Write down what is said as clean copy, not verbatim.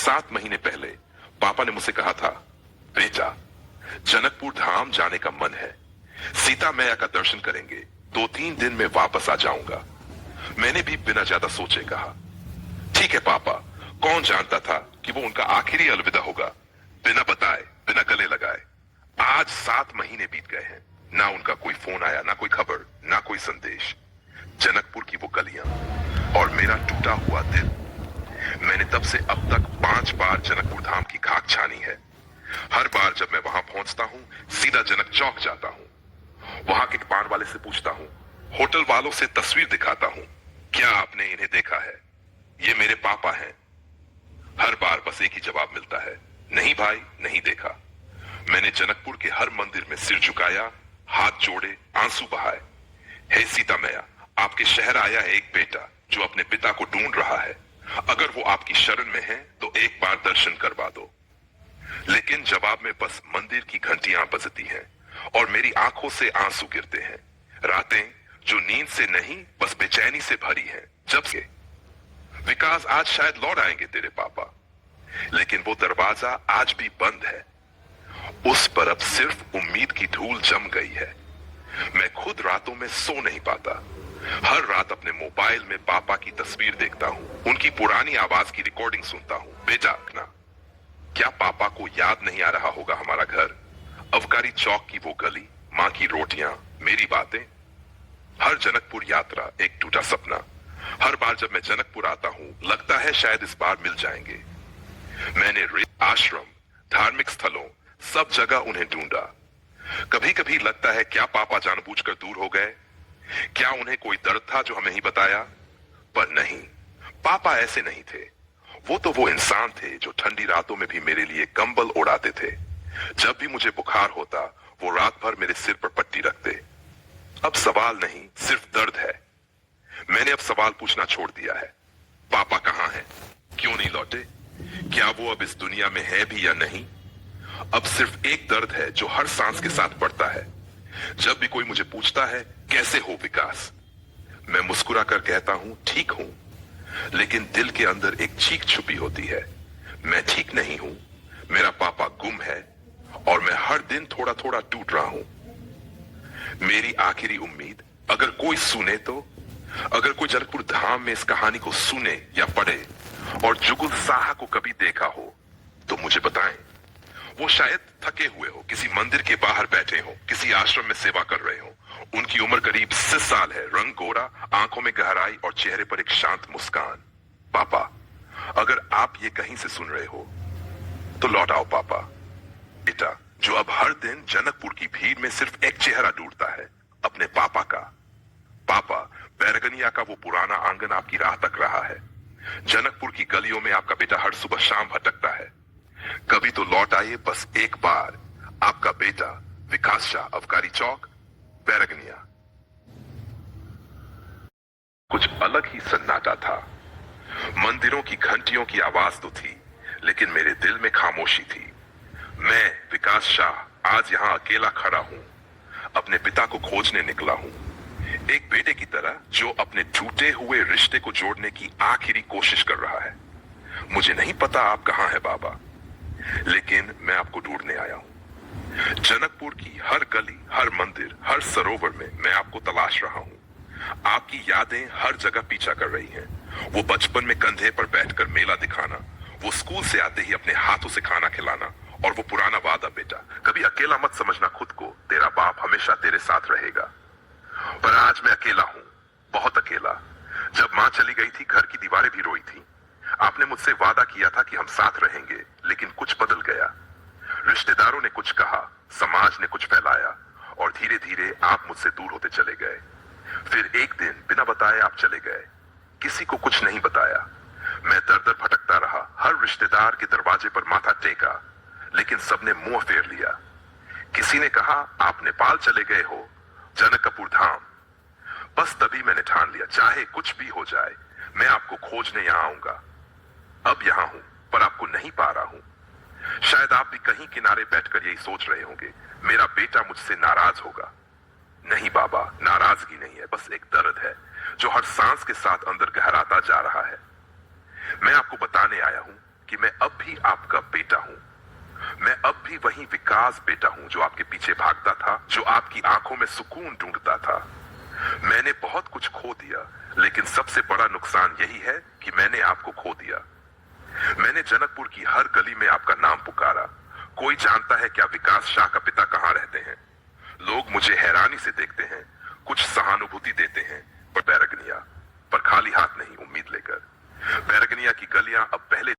7 महीने पहले पापा ने मुझसे कहा था, बेटा जनकपुर धाम जाने का मन है, सीता मैया का दर्शन करेंगे, 2-3 दिन में वापस आ जाऊंगा। मैंने भी बिना ज्यादा सोचे कहा, ठीक है पापा। कौन जानता था कि वो उनका आखिरी अलविदा होगा, बिना बताए, बिना गले लगाए। आज 7 महीने बीत गए हैं, ना उनका कोई फोन आया, ना कोई खबर, ना कोई संदेश। जनकपुर की वो गलियां और मेरा टूटा हुआ दिल। मैंने तब से अब तक 5 बार जनकपुर धाम की खाक छानी है। हर बार जब मैं वहां पहुंचता हूं, सीधा जनक चौक जाता हूं। वहां के पान वाले से पूछता हूं, होटल वालों से तस्वीर दिखाता हूं, क्या आपने इन्हें देखा है? ये मेरे पापा हैं। हर बार बस एक ही जवाब मिलता है, नहीं भाई, नहीं देखा। मैंने जनकपुर के हर मंदिर में सिर झुकाया, हाथ जोड़े, आंसू बहाए। हे सीता मैया, आपके शहर आया है एक बेटा जो अपने पिता को ढूंढ रहा है। अगर वो आपकी शरण में है तो एक बार दर्शन करवा दो। लेकिन जवाब में बस मंदिर की घंटियां बजती हैं और मेरी आंखों से आंसू गिरते हैं। रातें जो नींद से नहीं, बस बेचैनी से भरी हैं। जब से विकास, आज शायद लौट आएंगे तेरे पापा, लेकिन वो दरवाजा आज भी बंद है। उस पर अब सिर्फ उम्मीद की धूल जम गई है। मैं खुद रातों में सो नहीं पाता। हर रात अपने मोबाइल में पापा की तस्वीर देखता हूं, उनकी पुरानी आवाज की रिकॉर्डिंग सुनता हूं। बेटा ना, क्या पापा को याद नहीं आ रहा होगा हमारा घर, अवकारी चौक की वो गली, माँ की रोटियां, मेरी बातें? हर जनकपुर यात्रा एक टूटा सपना। हर बार जब मैं जनकपुर आता हूं, लगता है शायद इस बार मिल जाएंगे। मैंने आश्रम, धार्मिक स्थलों, सब जगह उन्हें ढूंढा। कभी कभी लगता है क्या पापा जानबूझकर दूर हो गए? क्या उन्हें कोई दर्द था जो हमें ही बताया? पर नहीं, पापा ऐसे नहीं थे। वो इंसान थे जो ठंडी रातों में भी मेरे लिए कंबल ओढ़ाते थे। जब भी मुझे बुखार होता, वो रात भर मेरे सिर पर पट्टी रखते। अब सवाल नहीं, सिर्फ दर्द है। मैंने अब सवाल पूछना छोड़ दिया है, पापा कहां हैं? क्यों नहीं लौटे? क्या वो अब इस दुनिया में है भी या नहीं? अब सिर्फ एक दर्द है जो हर सांस के साथ बढ़ता है। जब भी कोई मुझे पूछता है, कैसे हो विकास, मैं मुस्कुरा कर कहता हूं, ठीक हूं। लेकिन दिल के अंदर एक चीख छुपी होती है, मैं ठीक नहीं हूं, मेरा पापा गुम है और मैं हर दिन थोड़ा थोड़ा टूट रहा हूं। मेरी आखिरी उम्मीद, अगर कोई सुने तो, अगर कोई जनकपुर धाम में इस कहानी को सुने या पढ़े और जुगुल साहा को कभी देखा हो तो मुझे बताएं। वो शायद थके हुए हो, किसी मंदिर के बाहर बैठे हो, किसी आश्रम में सेवा कर रहे हो। उनकी उम्र करीब 80 साल है, रंग गोरा, आंखों में गहराई और चेहरे पर एक शांत मुस्कान। पापा, अगर आप ये कहीं से सुन रहे हो तो लौट आओ पापा। बेटा जो अब हर दिन जनकपुर की भीड़ में सिर्फ एक चेहरा ढूंढता है, अपने पापा का। पापा, बैरगनिया का वो पुराना आंगन आपकी राह तक रहा है। जनकपुर की गलियों में आपका बेटा हर सुबह शाम भटकता है। कभी तो लौट आइए बस एक बार। आपका बेटा विकास शाह, अवकारी चौक, बैरगनिया। कुछ अलग ही सन्नाटा था। मंदिरों की घंटियों की आवाज तो थी, लेकिन मेरे दिल में खामोशी थी। मैं विकास शाह आज यहां अकेला खड़ा हूं, अपने पिता को खोजने निकला हूं, एक बेटे की तरह जो अपने टूटे हुए रिश्ते को जोड़ने की आखिरी कोशिश कर रहा है। मुझे नहीं पता आप कहां हैं बाबा, लेकिन मैं आपको ढूंढने आया हूं। जनकपुर की हर गली, हर मंदिर, हर सरोवर में मैं आपको तलाश रहा हूं। आपकी यादें हर जगह पीछा कर रही हैं। वो बचपन में कंधे पर बैठकर मेला दिखाना, वो स्कूल से आते ही अपने हाथों से खाना खिलाना, और वो पुराना वादा, बेटा कभी अकेला मत समझना खुद को, तेरा बाप हमेशा तेरे साथ रहेगा। पर आज मैं अकेला हूं, बहुत अकेला। जब मां चली गई थी, घर की दीवारें भी रोई थी। आपने मुझसे वादा किया था कि हम साथ रहेंगे, लेकिन कुछ बदल गया। रिश्तेदारों ने कुछ कहा, समाज ने कुछ फैलाया, और धीरे धीरे आप मुझसे दूर होते चले गए। फिर एक दिन बिना बताए आप चले गए, किसी को कुछ नहीं बताया। मैं दर दर भटकता रहा, हर रिश्तेदार के दरवाजे पर माथा टेका, लेकिन सबने मुंह फेर लिया। किसी ने कहा आप नेपाल चले गए हो, जनकपुर धाम। बस तभी मैंने ठान लिया, चाहे कुछ भी हो जाए, मैं आपको खोजने यहां आऊंगा। अब यहां हूं, पर आपको नहीं पा रहा हूं। शायद आप भी कहीं किनारे बैठकर यही सोच रहे होंगे, मेरा बेटा मुझसे नाराज होगा। नहीं बाबा, नाराजगी नहीं है, बस एक दर्द है जो हर सांस के साथ अंदर गहराता जा रहा है। मैं आपको बताने आया हूं कि मैं अब भी आपका बेटा हूं। मैं अब भी वही विकास बेटा हूं जो आपके पीछे भागता था, जो आपकी आंखों में सुकून ढूंढता था। मैंने बहुत कुछ खो दिया, लेकिन सबसे बड़ा नुकसान यही है कि मैंने आपको खो दिया। मैंने जनकपुर की हर गली में आपका नाम पुकारा। कोई जानता है क्या विकास शाह का पिता कहां रहते हैं? लोग मुझे हैरानी से देखते हैं, कुछ सहानुभूति देते हैं,